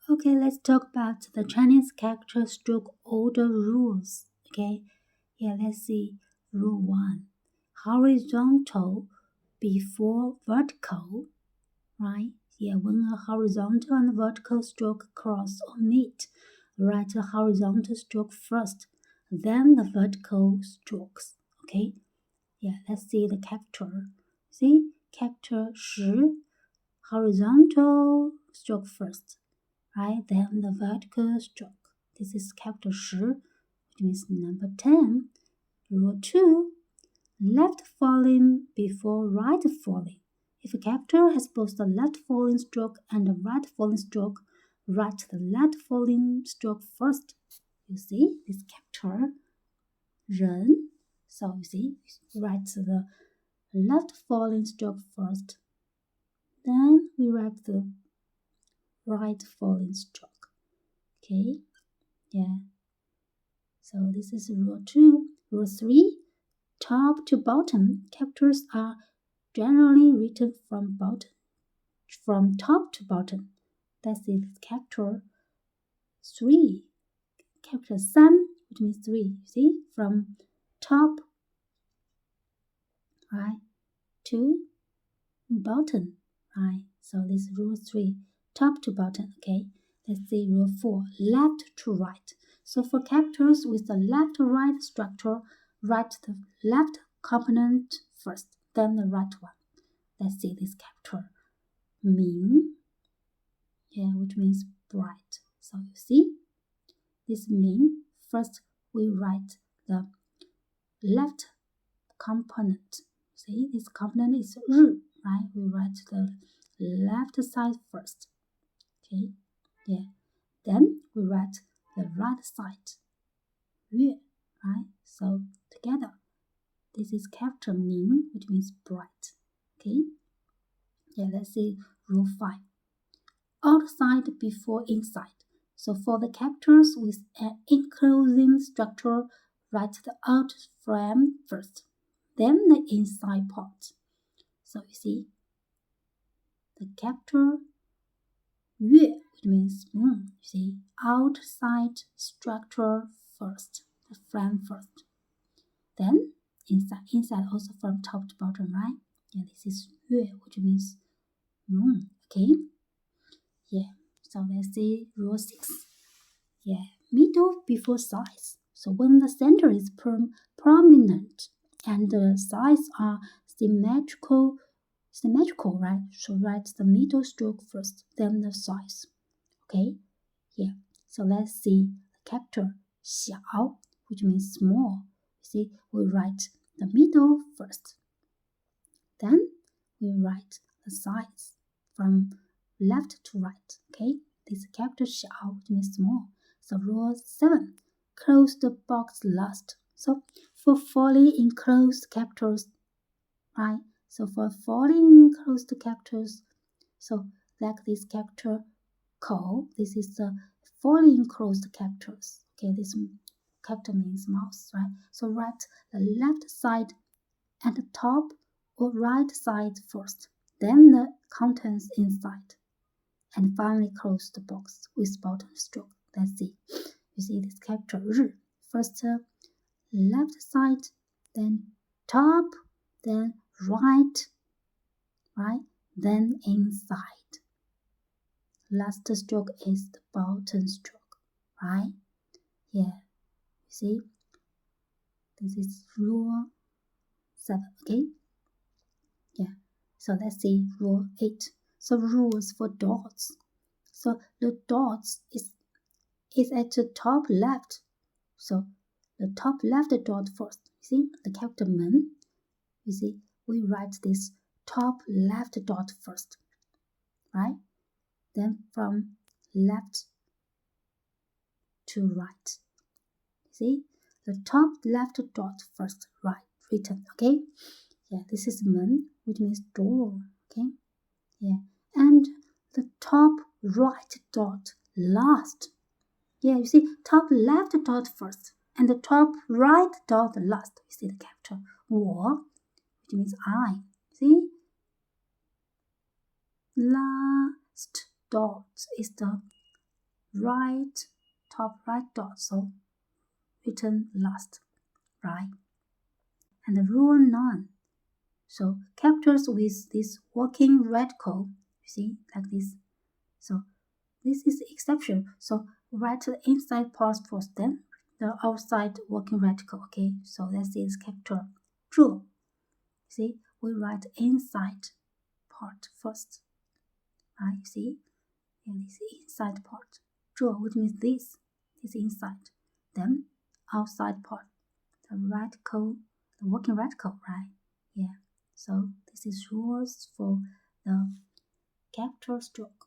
Okay, let's talk about the Chinese character stroke order rules. Okay, let's see. Rule 1. Horizontal before vertical, right? When a horizontal and vertical stroke cross or meet, write a horizontal stroke first, then the vertical strokes. Okay, let's see the character. See, character 10, horizontal stroke first, right? Then the vertical stroke. This is character 10, which means number 10. Rule 2. Left falling before right falling. If a character has both the left falling stroke and the right falling stroke, write the left falling stroke first. You see this character 人. So you see, write the left falling stroke first. Then we write the right falling stroke. Okay, so this is rule 2. Rule 3. Top to bottom, characters are generally written from top to bottom. That's it, character 3. Character 3, which means 3. You see, from top, right, to bottom, right? So this is rule 3, top to bottom. Okay, let's see rule 4, left to right. So for characters with the left to right structure, write the left component first, then the right one. Let's see this character, míng, which means bright. So you see, this míng, first we write the left component. See, this component is 日, right? We write the left side first. Okay, then we write the right side, 月, right? So together, this is character míng, which means bright. Okay, let's see rule 5. Outside before inside. So for the characters with an enclosing structure, write the out frame first, then the inside part. So you see, the character 月, which means moon, you see, outside structure first, the frame first. Then inside also from top to bottom, right? This is 月, which means moon, okay? So let's see rule 6. Middle before sides. So when the center is prominent and the sides are symmetrical, right? So write the middle stroke first, then the sides. Okay? So let's see the character 小, which means small. See, we write the middle first. Then we write the sides from left to right. Okay? This character 小, which means small. So rule 7, close the box last. So for fully enclosed characters, right? So for fully enclosed characters, so like this character 口, this is the fully enclosed characters. Okay, this character means mouse, right? So write the left side at the top or right side first, then the contents inside, and finally close the box with bottom stroke. Let's see. You see this character 日, first left side, then top, then right, then inside. Last stroke is the bottom stroke, right? You see, this is rule 7, okay? So let's see rule 8. So rules for dots. So the dots is at the top left. So the top left dot first. See the character 门. You see, we write this top left dot first, right? Then from left to right. See, the top left dot first, right, written, okay? This is 门, which means door, okay? And the top right dot last. You see, top left dot first, and the top right dot last. You see the character 我, which means I. See? Last dot is the right, top right dot, so written last, right? And the rule 9. So characters with this working radical, you see, like this. So this is the exception. So write the inside part first, then the outside working radical. Okay, so that is character 这. See, we write inside part first. Right, see? And this inside part. 这, which means this inside. Then outside part. The radical, the working radical, right? Yeah. So this is rules for the capital stroke.